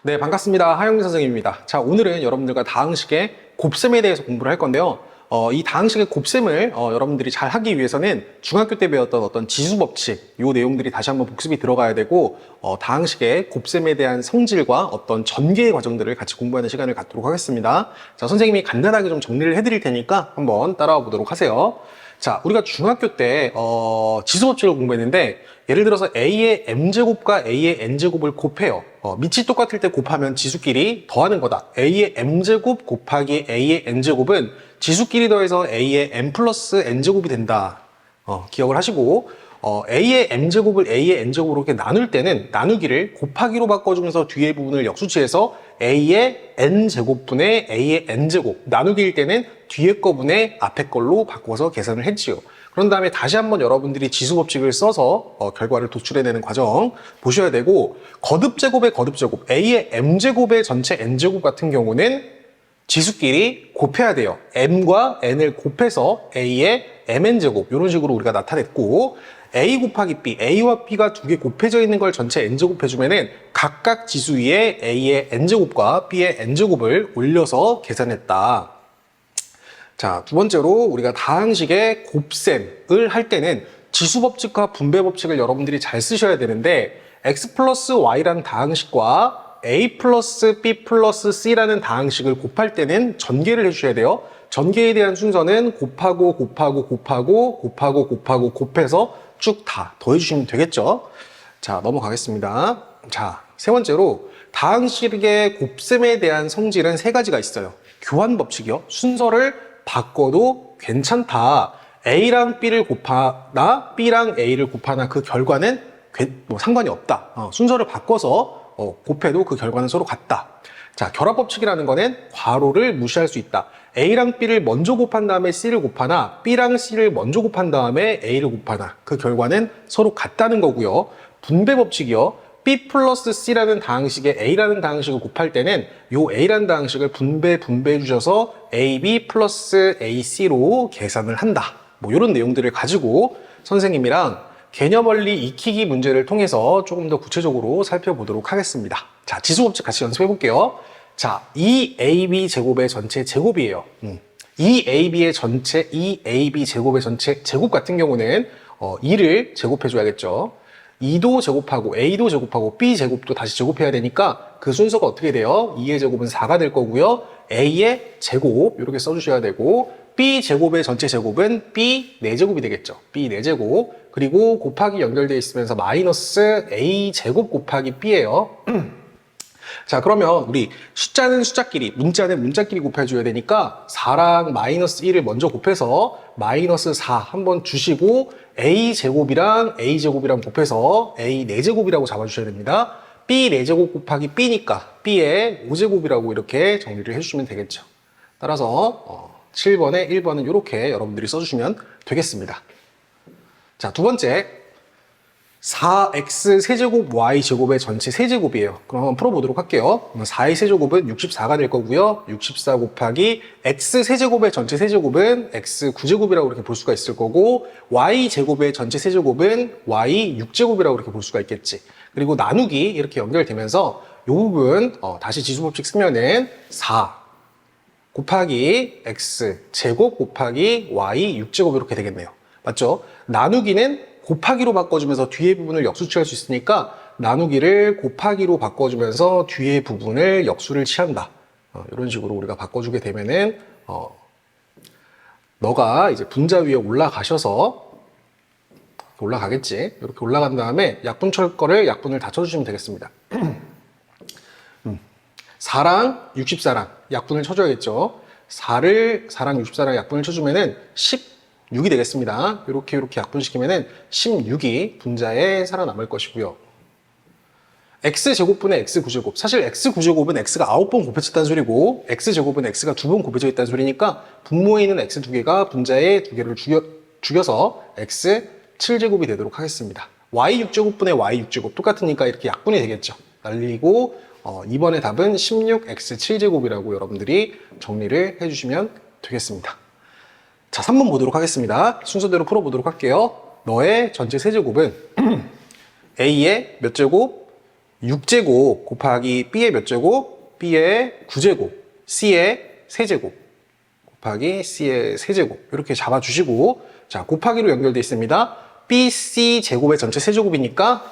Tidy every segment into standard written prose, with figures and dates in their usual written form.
네, 반갑습니다. 하영민 선생님입니다. 자, 오늘은 여러분들과 다항식의 곱셈에 대해서 공부를 할 건데요. 이 다항식의 곱셈을 여러분들이 잘 하기 위해서는 중학교 때 배웠던 어떤 지수법칙, 요 내용들이 다시 한번 복습이 들어가야 되고, 다항식의 곱셈에 대한 성질과 어떤 전개의 과정들을 같이 공부하는 시간을 갖도록 하겠습니다. 자, 선생님이 간단하게 좀 정리를 해드릴 테니까 한번 따라와 보도록 하세요. 자, 우리가 중학교 때 지수법칙을 공부했는데, 예를 들어서 a의 m제곱과 a의 n제곱을 곱해요. 밑이 똑같을 때 곱하면 지수끼리 더하는 거다. a의 m제곱 곱하기 a의 n제곱은 지수끼리 더해서 a의 m 플러스 n제곱이 된다. 기억을 하시고, a의 m제곱을 a의 n제곱으로 이렇게 나눌 때는 나누기를 곱하기로 바꿔주면서 뒤에 부분을 역수치해서 a의 n제곱분의 a의 n제곱, 나누기일 때는 뒤에 거분의 앞에 걸로 바꿔서 계산을 했지요. 그런 다음에 다시 한번 여러분들이 지수법칙을 써서 결과를 도출해내는 과정 보셔야 되고, 거듭제곱의 거듭제곱, a의 m제곱의 전체 n제곱 같은 경우는 지수끼리 곱해야 돼요. m과 n을 곱해서 a의 mn제곱, 이런 식으로 우리가 나타냈고, a 곱하기 b, a와 b가 두 개 곱해져 있는 걸 전체 n제곱 해주면은 각각 지수 위에 a의 n제곱과 b의 n제곱을 올려서 계산했다. 자, 두 번째로 우리가 다항식의 곱셈을 할 때는 지수법칙과 분배법칙을 여러분들이 잘 쓰셔야 되는데, x 플러스 y라는 다항식과 a 플러스 b 플러스 c라는 다항식을 곱할 때는 전개를 해주셔야 돼요. 전개에 대한 순서는 곱하고 곱하고 곱하고 곱하고 곱하고 곱해서 쭉 다 더해주시면 되겠죠. 자, 넘어가겠습니다. 자, 세 번째로 다항식의 곱셈에 대한 성질은 세 가지가 있어요. 교환법칙이요. 순서를 바꿔도 괜찮다. A랑 B를 곱하나 B랑 A를 곱하나 그 결과는 상관이 없다. 순서를 바꿔서 곱해도 그 결과는 서로 같다. 자, 결합법칙이라는 거는 괄호를 무시할 수 있다. A랑 B를 먼저 곱한 다음에 C를 곱하나 B랑 C를 먼저 곱한 다음에 A를 곱하나 그 결과는 서로 같다는 거고요. 분배법칙이요. B 플러스 C라는 다항식에 A라는 다항식을 곱할 때는 요 A라는 다항식을 분배해 주셔서 AB 플러스 AC로 계산을 한다. 뭐 이런 내용들을 가지고 선생님이랑 개념원리 익히기 문제를 통해서 조금 더 구체적으로 살펴보도록 하겠습니다. 자, 지수법칙 같이 연습해 볼게요. 자, 2AB 제곱의 전체 제곱이에요. 2AB 제곱의 전체 제곱 같은 경우는 2를 제곱해 줘야겠죠. 2도 제곱하고 A도 제곱하고 B 제곱도 다시 제곱해야 되니까 그 순서가 어떻게 돼요? 2의 제곱은 4가 될 거고요. A의 제곱 이렇게 써주셔야 되고, B 제곱의 전체 제곱은 B 4제곱이 되겠죠. B 4제곱. 그리고 곱하기 연결되어 있으면서 마이너스 A 제곱 곱하기 B예요. 자, 그러면 우리 숫자는 숫자끼리, 문자는 문자끼리 곱해줘야 되니까 4랑 마이너스 1을 먼저 곱해서 마이너스 4 한번 주시고, A제곱이랑 A제곱이랑 곱해서 A 4제곱이라고 잡아주셔야 됩니다. B 4제곱 곱하기 B니까 B의 5제곱이라고 이렇게 정리를 해주시면 되겠죠. 따라서 7번에 1번은 이렇게 여러분들이 써주시면 되겠습니다. 자, 두 번째 4x 세제곱 y 제곱의 전체 세제곱이에요. 그럼 한번 풀어보도록 할게요. 4의 세제곱은 64가 될 거고요. 64 곱하기 x 세제곱의 전체 세제곱은 x 9제곱이라고 이렇게 볼 수가 있을 거고, y 제곱의 전체 세제곱은 y 6제곱이라고 이렇게 볼 수가 있겠지. 그리고 나누기 이렇게 연결되면서 이 부분 다시 지수법칙 쓰면은 4 곱하기 x 제곱 곱하기 y 6제곱 이렇게 되겠네요. 맞죠? 나누기는 곱하기로 바꿔주면서 뒤에 부분을 역수취할 수 있으니까 나누기를 곱하기로 바꿔주면서 뒤에 부분을 역수를 취한다. 이런 식으로 우리가 바꿔주게 되면은 너가 이제 분자 위에 올라가셔서 올라가겠지. 이렇게 올라간 다음에 약분철 거를 약분을 다 쳐주시면 되겠습니다. 4랑 64랑 약분을 쳐줘야겠죠. 4랑 64랑 약분을 쳐주면은 16이 되겠습니다. 이렇게 약분시키면은 16이 분자에 살아남을 것이고요. x제곱분의 x9제곱. 사실 x9제곱은 x가 9번 곱해졌다는 소리고, x제곱은 x가 2번 곱해져 있다는 소리니까 분모에 있는 x 2개가 분자에 2개를 죽여서 x7제곱이 되도록 하겠습니다. y6제곱분의 y6제곱 똑같으니까 이렇게 약분이 되겠죠. 날리고 이번에 답은 16x7제곱이라고 여러분들이 정리를 해주시면 되겠습니다. 자, 3번 보도록 하겠습니다. 순서대로 풀어보도록 할게요. 너의 전체 세제곱은 A의 몇 제곱? 6제곱 곱하기 B의 몇 제곱? B의 9제곱, C의 세제곱 곱하기 C의 세제곱 이렇게 잡아주시고, 자, 곱하기로 연결되어 있습니다. BC 제곱의 전체 세제곱이니까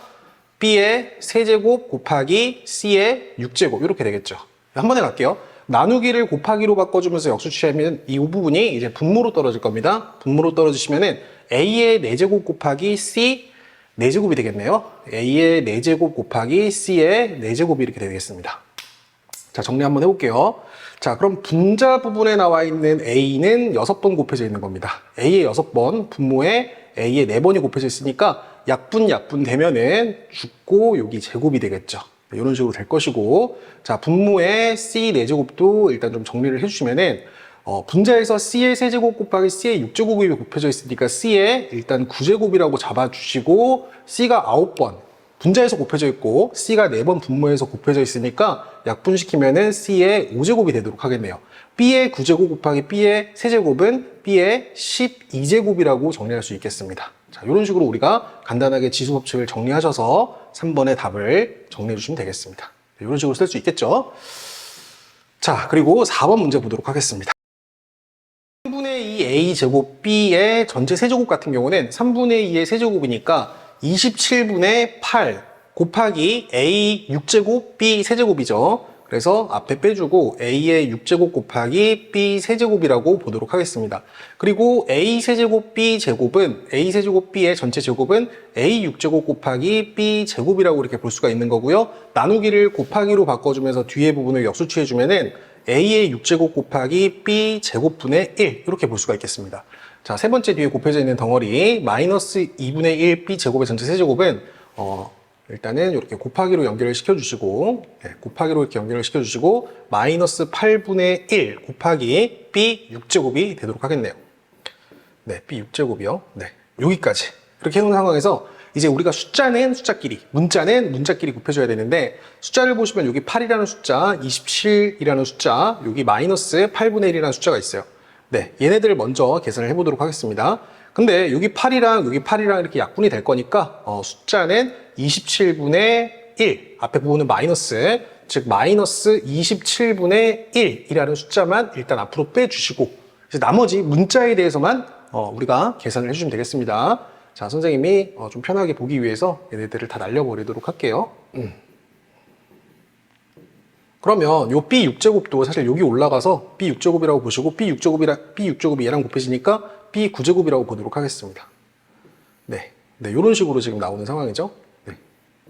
B의 세제곱 곱하기 C의 6제곱 이렇게 되겠죠. 한 번에 갈게요. 나누기를 곱하기로 바꿔주면서 역수취하면 이 부분이 이제 분모로 떨어질 겁니다. 분모로 떨어지시면은 A의 4제곱 곱하기 C 4제곱이 되겠네요. A의 4제곱 곱하기 C의 4제곱이 이렇게 되겠습니다. 자, 정리 한번 해볼게요. 자, 그럼 분자 부분에 나와 있는 A는 6번 곱해져 있는 겁니다. A의 6번, 분모에 A의 4번이 곱해져 있으니까 약분 되면은 죽고 여기 제곱이 되겠죠. 네, 이런 식으로 될 것이고, 자, 분모에 C 4제곱도 일단 좀 정리를 해주시면은 분자에서 C의 세제곱 곱하기 C의 6제곱이 곱해져 있으니까 C의 일단 9제곱이라고 잡아주시고, C가 9번 분자에서 곱해져 있고 C가 4번 분모에서 곱해져 있으니까 약분시키면은 C의 5제곱이 되도록 하겠네요. B의 9제곱 곱하기 B의 세제곱은 B의 12제곱이라고 정리할 수 있겠습니다. 자, 이런 식으로 우리가 간단하게 지수법칙을 정리하셔서 3번의 답을 정리해 주시면 되겠습니다. 네, 이런 식으로 쓸 수 있겠죠. 자, 그리고 4번 문제 보도록 하겠습니다. 3분의 2 A제곱 B의 전체 세제곱 같은 경우는 3분의 2의 세제곱이니까 27분의 8 곱하기 A 6제곱 B 세제곱이죠. 그래서 앞에 빼주고 A의 6제곱 곱하기 B 세제곱이라고 보도록 하겠습니다. 그리고 A 세제곱 B 제곱은 A 세제곱 B의 전체 제곱은 A 6제곱 곱하기 B 제곱이라고 이렇게 볼 수가 있는 거고요. 나누기를 곱하기로 바꿔주면서 뒤에 부분을 역수취해주면은 A의 6제곱 곱하기 B 제곱분의 1 이렇게 볼 수가 있겠습니다. 자, 세 번째 뒤에 곱해져 있는 덩어리 마이너스 2분의 1 B 제곱의 전체 세제곱은 일단은 이렇게 곱하기로 연결을 시켜주시고, 네, 곱하기로 이렇게 연결을 시켜주시고 마이너스 8분의 1 곱하기 B 6제곱이 되도록 하겠네요. 네, B 6제곱이요. 네, 여기까지 이렇게 해놓은 상황에서 이제 우리가 숫자는 숫자끼리, 문자는 문자끼리 곱해줘야 되는데, 숫자를 보시면 여기 8이라는 숫자, 27이라는 숫자, 여기 마이너스 8분의 1이라는 숫자가 있어요. 네, 얘네들을 먼저 계산을 해보도록 하겠습니다. 근데 여기 8이랑 여기 8이랑 이렇게 약분이 될 거니까 숫자는 27분의 1, 앞에 부분은 마이너스, 즉 마이너스 27분의 1이라는 숫자만 일단 앞으로 빼주시고, 이제 나머지 문자에 대해서만 우리가 계산을 해주시면 되겠습니다. 자, 선생님이 좀 편하게 보기 위해서 얘네들을 다 날려버리도록 할게요. 그러면 요 B 6제곱도 사실 여기 올라가서 B 6제곱이라고 보시고 B 6제곱이 얘랑 곱해지니까 B 9제곱이라고 보도록 하겠습니다. 네, 네, 이런 식으로 지금 나오는 상황이죠. 네,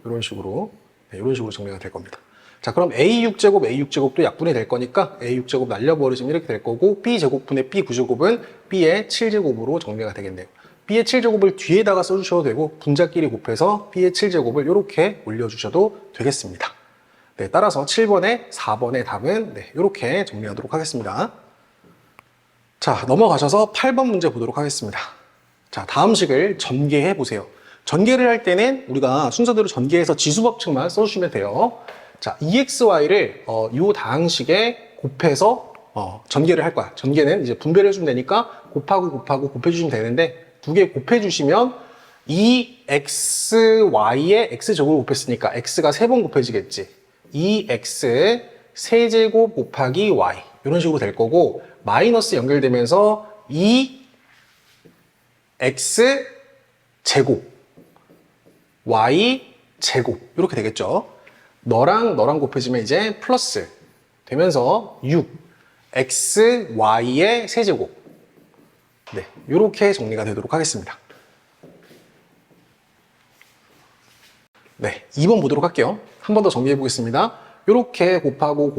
이런 식으로, 네, 이런 식으로 정리가 될 겁니다. 자, 그럼 A 6제곱도 약분이 될 거니까 A 6제곱 날려버리시면 이렇게 될 거고, B 제곱분의 B 9제곱은 B의 7제곱으로 정리가 되겠네요. B의 7제곱을 뒤에다가 써주셔도 되고, 분자끼리 곱해서 B의 7제곱을 이렇게 올려주셔도 되겠습니다. 네, 따라서 7번에 4번의 답은 네, 이렇게 정리하도록 하겠습니다. 자, 넘어가셔서 8번 문제 보도록 하겠습니다. 자, 다음 식을 전개해 보세요. 전개를 할 때는 우리가 순서대로 전개해서 지수법칙만 써주시면 돼요. 자, EXY를 이 다항식에 곱해서 전개를 할 거야. 전개는 이제 분배를 해주면 되니까 곱하고 곱해주시면 되는데, 두 개 곱해주시면 EXY에 X제곱을 곱했으니까 X가 3번 곱해지겠지. EX 세제곱 곱하기 Y 이런 식으로 될 거고, 마이너스 연결되면서 EX 제곱 Y 제곱 이렇게 되겠죠. 너랑 곱해지면 이제 플러스 되면서 6 XY의 세제곱. 네, 이렇게 정리가 되도록 하겠습니다. 네, 2번 보도록 할게요. 한 번 더 정리해 보겠습니다. 이렇게 곱하고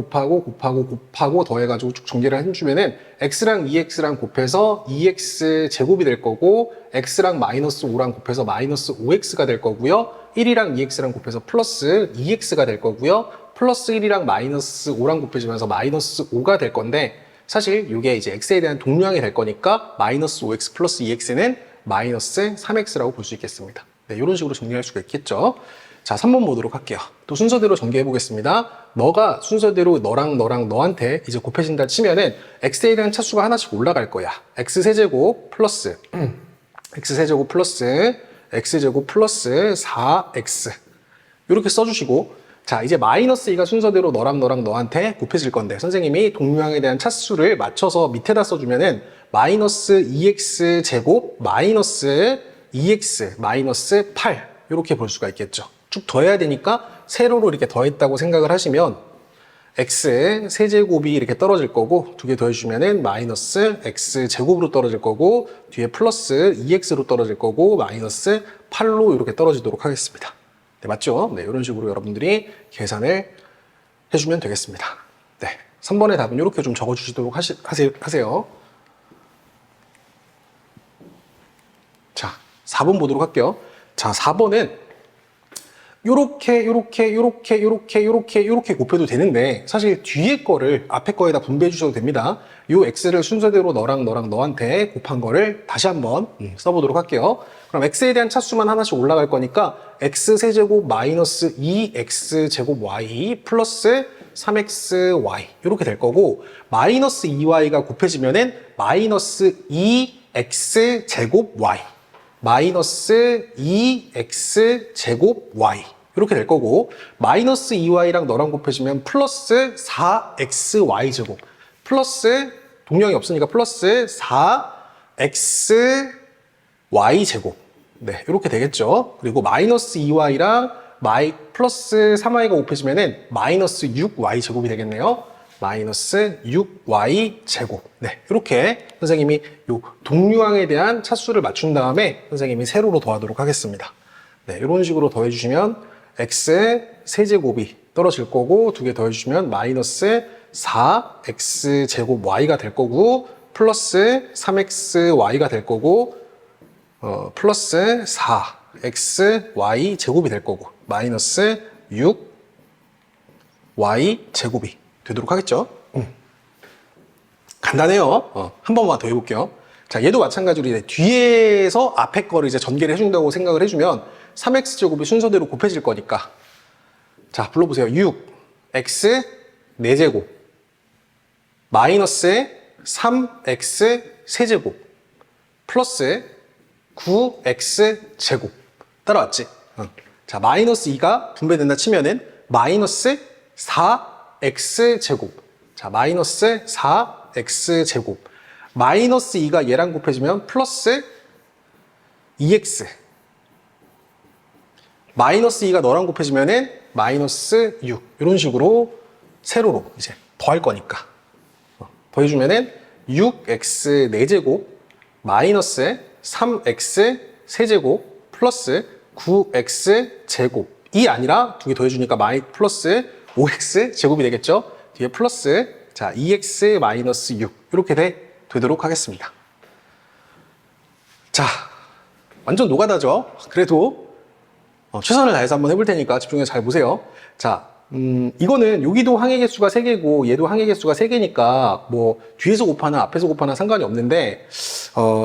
더해가지고 쭉 전개를 해주면은 x랑 2x랑 곱해서 2x 제곱이 될 거고, x랑 마이너스 5랑 곱해서 마이너스 5x가 될 거고요, 1이랑 2x랑 곱해서 플러스 2x가 될 거고요, 플러스 1이랑 마이너스 5랑 곱해지면서 마이너스 5가 될 건데, 사실 이게 이제 x에 대한 동량이 될 거니까 마이너스 5x 플러스 2x는 마이너스 3x라고 볼 수 있겠습니다. 네, 이런 식으로 정리할 수가 있겠죠. 자, 3번 보도록 할게요. 또 순서대로 전개해 보겠습니다. 너가 순서대로 너랑 너한테 이제 곱해진다 치면은 x에 대한 차수가 하나씩 올라갈 거야. x세제곱 플러스 x세제곱 플러스 x제곱 플러스 4x 이렇게 써주시고, 자, 이제 마이너스 2가 순서대로 너랑 너한테 곱해질 건데 선생님이 동류항에 대한 차수를 맞춰서 밑에다 써주면은 마이너스 2x 제곱 마이너스 2x 마이너스 8 이렇게 볼 수가 있겠죠. 쭉 더해야 되니까 세로로 이렇게 더했다고 생각을 하시면 x 세제곱이 이렇게 떨어질 거고 두 개 더해주면은 마이너스 x 제곱으로 떨어질 거고 뒤에 플러스 2x로 떨어질 거고 마이너스 8로 이렇게 떨어지도록 하겠습니다. 네, 맞죠? 네, 이런 식으로 여러분들이 계산을 해주면 되겠습니다. 네, 3번의 답은 이렇게 좀 적어주시도록 하세요. 자, 4번 보도록 할게요. 자, 4번은 요렇게 곱해도 되는데 사실 뒤에 거를 앞에 거에다 분배해 주셔도 됩니다. 요 x를 순서대로 너랑 너한테 곱한 거를 다시 한번 써보도록 할게요. 그럼 x에 대한 차수만 하나씩 올라갈 거니까 x 세제곱 마이너스 2x 제곱 y 플러스 3xy 이렇게 될 거고 마이너스 2y가 곱해지면은 마이너스 2x 제곱 y 마이너스 2x 제곱 y 이렇게 될 거고 마이너스 2y랑 너랑 곱해지면 플러스 4xy 제곱 플러스 동량이 없으니까 플러스 4xy 제곱 네 이렇게 되겠죠. 그리고 마이너스 2y랑 플러스 3y가 곱해지면은 마이너스 6y 제곱이 되겠네요. 마이너스 6y 제곱. 네, 이렇게 선생님이 요 동류항에 대한 차수를 맞춘 다음에 선생님이 세로로 더하도록 하겠습니다. 네, 이런 식으로 더해주시면 x의 세제곱이 떨어질 거고 두 개 더해주시면 마이너스 4x 제곱 y가 될 거고 플러스 3xy가 될 거고 플러스 4xy 제곱이 될 거고 마이너스 6y 제곱이 되도록 하겠죠. 간단해요. 한 번만 더 해볼게요. 자, 얘도 마찬가지로 이제 뒤에서 앞에 거를 이제 전개를 해준다고 생각을 해주면 3x제곱이 순서대로 곱해질 거니까 자, 불러보세요. 6x 4제곱 마이너스 3x 세제곱 플러스 9x 제곱 따라왔지? 자, 마이너스 2가 분배된다 치면은 마이너스 4x 제곱. 자, 마이너스 4x 제곱. 마이너스 2가 얘랑 곱해지면 플러스 2x. 마이너스 2가 너랑 곱해지면은 마이너스 6. 이런 식으로 세로로 이제 더할 거니까. 더해주면은 6x 4제곱 마이너스 3x 세제곱 플러스 9x 제곱이 아니라 두 개 더해주니까 플러스 5x 제곱이 되겠죠? 뒤에 플러스 자 2x 마이너스 6 이렇게 되도록 하겠습니다. 자, 완전 노가다죠? 그래도 최선을 다해서 한번 해볼 테니까 집중해서 잘 보세요. 자, 이거는 여기도 항의 개수가 3개고 얘도 항의 개수가 3개니까 뭐 뒤에서 곱하나 앞에서 곱하나 상관이 없는데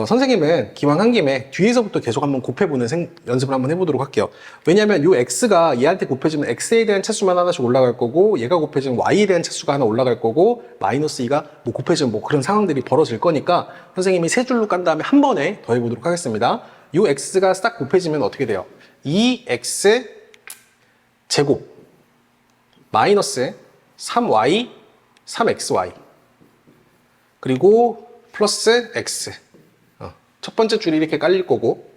선생님은 기왕 한 김에 뒤에서부터 계속 한번 곱해보는 연습을 한번 해보도록 할게요. 왜냐하면 요 x가 얘한테 곱해지면 x에 대한 차수만 하나씩 올라갈 거고 얘가 곱해지면 y에 대한 차수가 하나 올라갈 거고 마이너스 2가 뭐 곱해지면 뭐 그런 상황들이 벌어질 거니까 선생님이 세 줄로 깐 다음에 한 번에 더해보도록 하겠습니다. 요 x가 싹 곱해지면 어떻게 돼요? 2x 제곱 마이너스 3y, 3xy 그리고 플러스 x 첫 번째 줄이 이렇게 깔릴 거고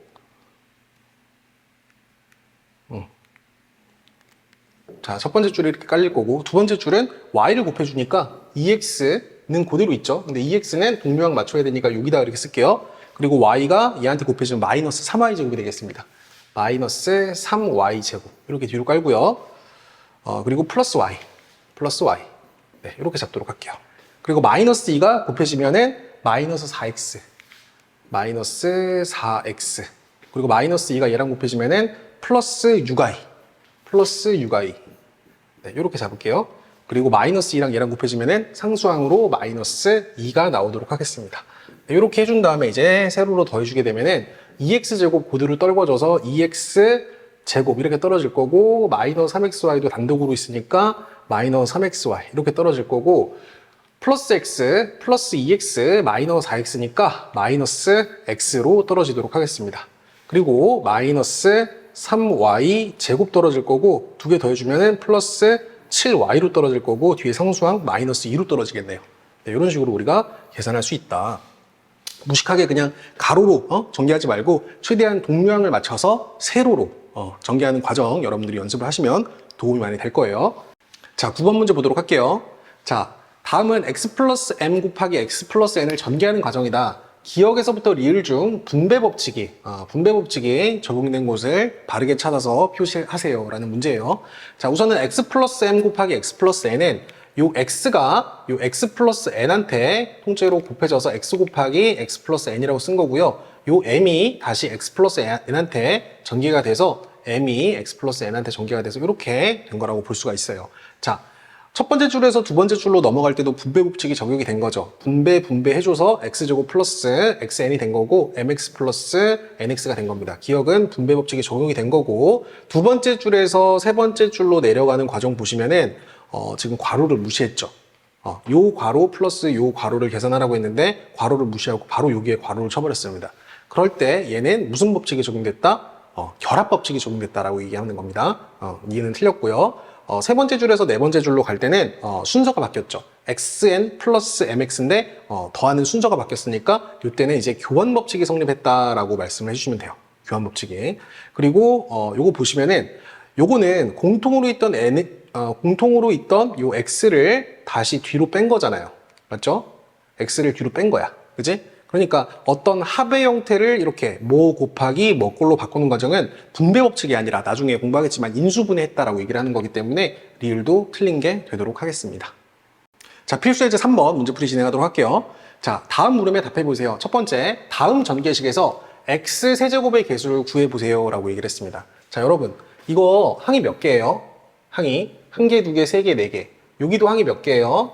자, 첫 번째 줄이 이렇게 깔릴 거고 두 번째 줄은 y를 곱해주니까 2x는 그대로 있죠. 근데 2x는 동류항 맞춰야 되니까 여기다 이렇게 쓸게요. 그리고 y가 얘한테 곱해지면 마이너스 3y 제곱이 되겠습니다. 마이너스 3y 제곱 이렇게 뒤로 깔고요. 그리고 플러스 y 네, 이렇게 잡도록 할게요. 그리고 마이너스 2가 곱해지면은 마이너스 4x 그리고 마이너스 2가 얘랑 곱해지면은 플러스 6y 네, 이렇게 잡을게요. 그리고 마이너스 2랑 얘랑 곱해지면은 상수항으로 마이너스 2가 나오도록 하겠습니다. 네, 이렇게 해준 다음에 이제 세로로 더해주게 되면은 2x제곱 그대로 떨궈져서 2x 제곱 이렇게 떨어질 거고 마이너스 3xy도 단독으로 있으니까 마이너스 3xy 이렇게 떨어질 거고 플러스 x 플러스 2x 마이너스 4x니까 마이너스 x로 떨어지도록 하겠습니다. 그리고 마이너스 3y 제곱 떨어질 거고, 두 개 더해주면 플러스 7y로 떨어질 거고, 뒤에 상수항 마이너스 2로 떨어지겠네요. 네, 이런 식으로 우리가 계산할 수 있다. 무식하게 그냥 가로로 전개하지 말고 최대한 동류항을 맞춰서 세로로 전개하는 과정 여러분들이 연습을 하시면 도움이 많이 될 거예요. 자, 9번 문제 보도록 할게요. 자, 다음은 x 플러스 m 곱하기 x 플러스 n을 전개하는 과정이다. 기억에서부터 리을 중 분배 법칙이 적용된 곳을 바르게 찾아서 표시하세요 라는 문제예요. 자, 우선은 x 플러스 m 곱하기 x 플러스 n은 요 x가 요 x 플러스 n한테 통째로 곱해져서 x 곱하기 x 플러스 n이라고 쓴 거고요. 요 m이 다시 x 플러스 n한테 전개가 돼서 m이 x 플러스 n한테 전개가 돼서 이렇게 된 거라고 볼 수가 있어요. 자, 첫 번째 줄에서 두 번째 줄로 넘어갈 때도 분배 법칙이 적용이 된 거죠. 분배해줘서 x제곱 플러스 xn이 된 거고 mx 플러스 nx가 된 겁니다. 기억은 분배 법칙이 적용이 된 거고, 두 번째 줄에서 세 번째 줄로 내려가는 과정 보시면은 지금 괄호를 무시했죠. 요 괄호 플러스 요 괄호를 계산하라고 했는데 괄호를 무시하고 바로 여기에 괄호를 쳐버렸습니다. 그럴 때 얘는 무슨 법칙이 적용됐다? 결합 법칙이 적용됐다라고 얘기하는 겁니다. 이해는 틀렸고요. 세 번째 줄에서 네 번째 줄로 갈 때는 순서가 바뀌었죠. xn 플러스 mx인데 더하는 순서가 바뀌었으니까 이때는 이제 교환 법칙이 성립했다라고 말씀을 해주시면 돼요. 교환 법칙이. 그리고 요거 보시면은 요거는 공통으로 있던 요 x를 다시 뒤로 뺀 거잖아요. 맞죠? x를 뒤로 뺀 거야. 그지? 그러니까 어떤 합의 형태를 이렇게 뭐 곱하기 뭐 꼴로 바꾸는 과정은 분배 법칙이 아니라 나중에 공부하겠지만 인수분해했다라고 얘기를 하는 거기 때문에 리을도 틀린 게 되도록 하겠습니다. 자, 필수예제 3번 문제풀이 진행하도록 할게요. 자, 다음 물음에 답해 보세요. 첫 번째, 다음 전개식에서 x 세제곱의 개수를 구해보세요 라고 얘기를 했습니다. 자, 여러분, 이거 항이 몇 개예요? 항이 1개, 2개, 3개, 4개. 여기도 항이 몇 개예요?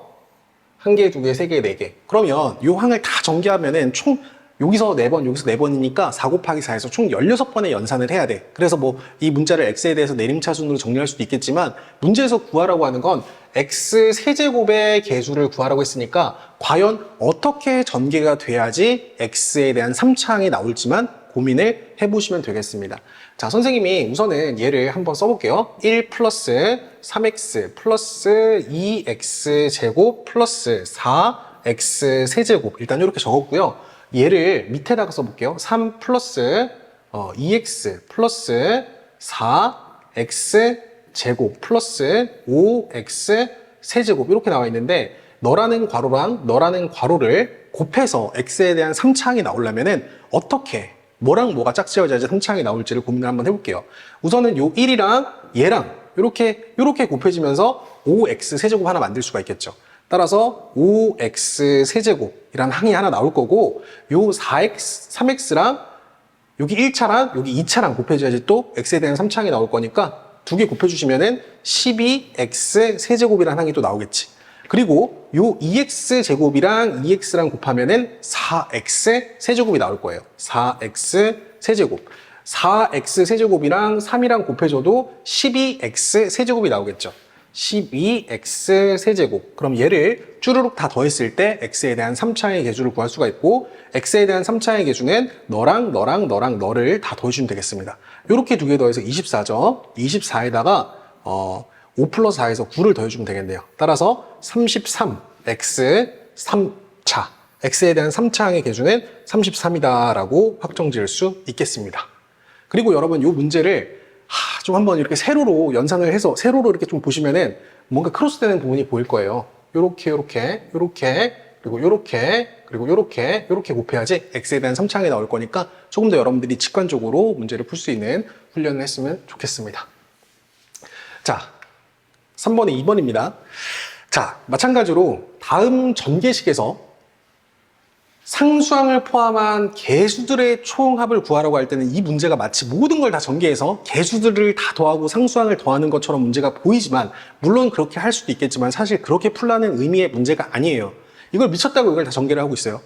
1개, 2개, 3개, 4개. 그러면 이 항을 다 전개하면은 총 여기서 4번, 여기서 4번이니까 4 곱하기 4에서 총 16번의 연산을 해야 돼. 그래서 뭐 이 문자를 x에 대해서 내림차순으로 정리할 수도 있겠지만 문제에서 구하라고 하는 건 x 세제곱의 개수를 구하라고 했으니까 과연 어떻게 전개가 돼야지 x에 대한 3차항이 나올지만 고민을 해보시면 되겠습니다. 자, 선생님이 우선은 얘를 한번 써볼게요. 1 플러스 3x 플러스 2x 제곱 플러스 4x 세제곱. 일단 이렇게 적었고요. 얘를 밑에다가 써볼게요. 3 플러스 2x 플러스 4x 제곱 플러스 5x 세제곱 이렇게 나와 있는데 너라는 괄호랑 너라는 괄호를 곱해서 x에 대한 3차항이 나오려면은 어떻게 뭐랑 뭐가 짝지어져야지 3차항이 나올지를 고민을 한번 해볼게요. 우선은 요 1이랑 얘랑 이렇게 곱해지면서 5x 세제곱 하나 만들 수가 있겠죠. 따라서 5x 세제곱이라는 항이 하나 나올 거고 요 4x, 3x랑 여기 1차랑 여기 2차랑 곱해줘야지 또 x에 대한 3차항이 나올 거니까 두 개 곱해주시면은 12x 세제곱이라는 항이 또 나오겠지. 그리고 요 2x 제곱이랑 2x랑 곱하면은 4x 세제곱이 나올 거예요. 4x 세제곱. 4x 세제곱이랑 3이랑 곱해줘도 12x 세제곱이 나오겠죠. 12x 세제곱. 그럼 얘를 쭈루룩 다 더했을 때 x에 대한 3차의 개수를 구할 수가 있고 x에 대한 3차의 개수는 너랑 너를 다 더해주면 되겠습니다. 이렇게 두 개 더해서 24죠. 24에다가 5 플러스 4에서 9를 더해주면 되겠네요. 따라서 33x 3차. x에 대한 3차항의 개수는 33이다 라고 확정 지을 수 있겠습니다. 그리고 여러분 이 문제를 좀 한번 이렇게 세로로 연산을 해서 세로로 이렇게 좀 보시면은 뭔가 크로스되는 부분이 보일 거예요. 요렇게 그리고 요렇게 곱해야지 x에 대한 3차항이 나올 거니까 조금 더 여러분들이 직관적으로 문제를 풀 수 있는 훈련을 했으면 좋겠습니다. 자, 3번에 2번입니다. 자, 마찬가지로 다음 전개식에서 상수항을 포함한 개수들의 총합을 구하라고 할 때는 이 문제가 마치 모든 걸 다 전개해서 개수들을 다 더하고 상수항을 더하는 것처럼 문제가 보이지만 물론 그렇게 할 수도 있겠지만 사실 그렇게 풀라는 의미의 문제가 아니에요. 이걸 미쳤다고 이걸 다 전개를 하고 있어요.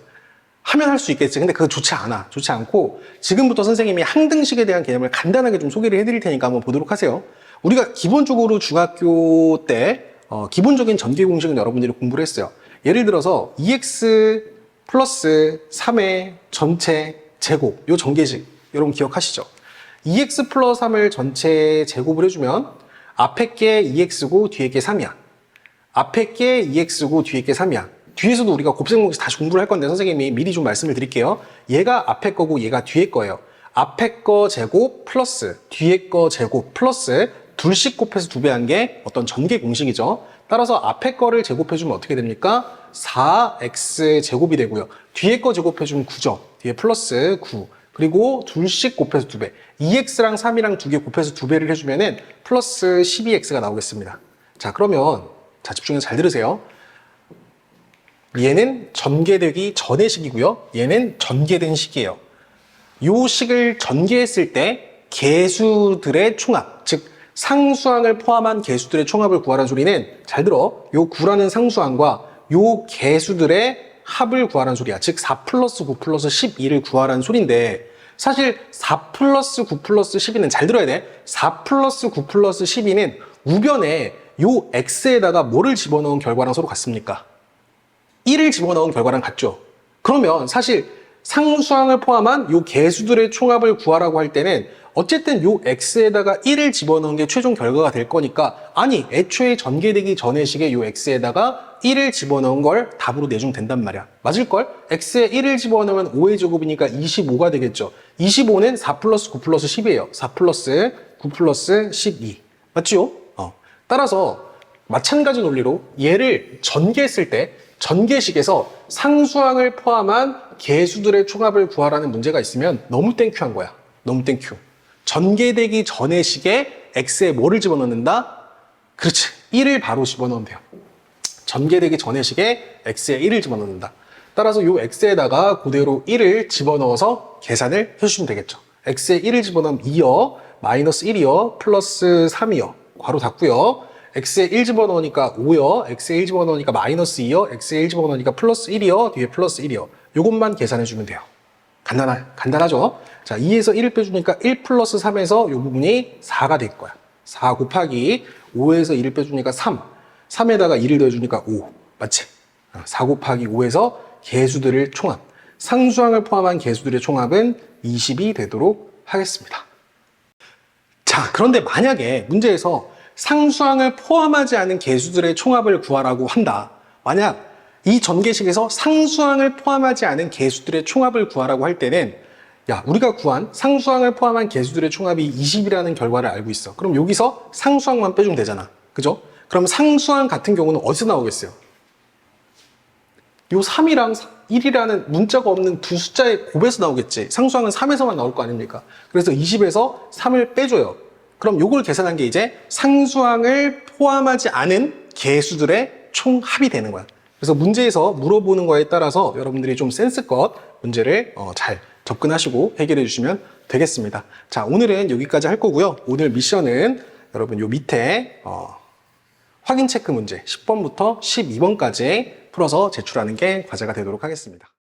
하면 할 수 있겠지. 근데 그거 좋지 않아. 좋지 않고 지금부터 선생님이 항등식에 대한 개념을 간단하게 좀 소개를 해드릴 테니까 한번 보도록 하세요. 우리가 기본적으로 중학교 때 기본적인 전개 공식은 여러분들이 공부를 했어요. 예를 들어서 2x 플러스 3의 전체 제곱 요 전개식 여러분 기억하시죠? 2x 플러스 3을 전체 제곱을 해주면 앞에 게 2x고 뒤에 게 3이야. 앞에 게 2x고 뒤에 게 3이야. 뒤에서도 우리가 곱셈 공식 다시 공부를 할 건데 선생님이 미리 좀 말씀을 드릴게요. 얘가 앞에 거고 얘가 뒤에 거예요. 앞에 거 제곱 플러스 뒤에 거 제곱 플러스 둘씩 곱해서 2배 한 게 어떤 전개 공식이죠. 따라서 앞에 거를 제곱해주면 어떻게 됩니까? 4x 제곱이 되고요. 뒤에 거 제곱해주면 9죠. 뒤에 플러스 9. 그리고 둘씩 곱해서 2배. 2x랑 3이랑 2개 곱해서 2배를 해주면은 플러스 12x가 나오겠습니다. 자, 그러면 자, 집중해서 잘 들으세요. 얘는 전개되기 전의 식이고요. 얘는 전개된 식이에요. 요 식을 전개했을 때 개수들의 총합, 즉 상수항을 포함한 개수들의 총합을 구하라는 소리는 잘 들어. 요 9라는 상수항과 요 개수들의 합을 구하라는 소리야. 즉 4 플러스 9 플러스 12를 구하라는 소리인데 사실 4 플러스 9 플러스 12는 잘 들어야 돼. 4 플러스 9 플러스 12는 우변에 요 x에다가 뭐를 집어넣은 결과랑 서로 같습니까? 1을 집어넣은 결과랑 같죠. 그러면 사실 상수항을 포함한 요 개수들의 총합을 구하라고 할 때는 어쨌든 요 x에다가 1을 집어넣은 게 최종 결과가 될 거니까 아니 애초에 전개되기 전의 식에 요 x에다가 1을 집어넣은 걸 답으로 내주면 된단 말이야. 맞을걸? x에 1을 집어넣으면 5의 제곱이니까 25가 되겠죠. 25는 4 플러스 9 플러스 10이에요. 4 플러스 9 플러스 12. 맞죠? 따라서 마찬가지 논리로 얘를 전개했을 때 전개식에서 상수항을 포함한 개수들의 총합을 구하라는 문제가 있으면 너무 땡큐한 거야. 너무 땡큐. 전개되기 전의 식에 x에 뭐를 집어넣는다? 그렇지. 1을 바로 집어넣으면 돼요. 전개되기 전의 식에 x에 1을 집어넣는다. 따라서 이 x에다가 그대로 1을 집어넣어서 계산을 해주시면 되겠죠. x에 1을 집어넣으면 2여, 마이너스 1이여, 플러스 3이여. 괄호 닫고요. x에 1 집어넣으니까 5여, x에 1 집어넣으니까 마이너스 2여, x에 1 집어넣으니까 플러스 1이여, 뒤에 플러스 1이여. 요것만 계산해주면 돼요. 간단하죠? 자, 2에서 1을 빼주니까 1 플러스 3에서 요 부분이 4가 될 거야. 4 곱하기 5에서 1을 빼주니까 3. 3에다가 1을 더해주니까 5. 맞지? 4 곱하기 5에서 개수들의 총합. 상수항을 포함한 개수들의 총합은 20이 되도록 하겠습니다. 자, 그런데 만약에 문제에서 상수항을 포함하지 않은 개수들의 총합을 구하라고 한다. 만약 이 전개식에서 상수항을 포함하지 않은 개수들의 총합을 구하라고 할 때는 야, 우리가 구한 상수항을 포함한 개수들의 총합이 20이라는 결과를 알고 있어. 그럼 여기서 상수항만 빼주면 되잖아. 그죠? 그럼 상수항 같은 경우는 어디서 나오겠어요? 요 3이랑 1이라는 문자가 없는 두 숫자의 곱에서 나오겠지. 상수항은 3에서만 나올 거 아닙니까? 그래서 20에서 3을 빼줘요. 그럼 요걸 계산한 게 이제 상수항을 포함하지 않은 개수들의 총합이 되는 거야. 그래서 문제에서 물어보는 거에 따라서 여러분들이 좀 센스껏 문제를 잘 접근하시고 해결해 주시면 되겠습니다. 자, 오늘은 여기까지 할 거고요. 오늘 미션은 여러분 요 밑에 확인 체크 문제 10번부터 12번까지 풀어서 제출하는 게 과제가 되도록 하겠습니다.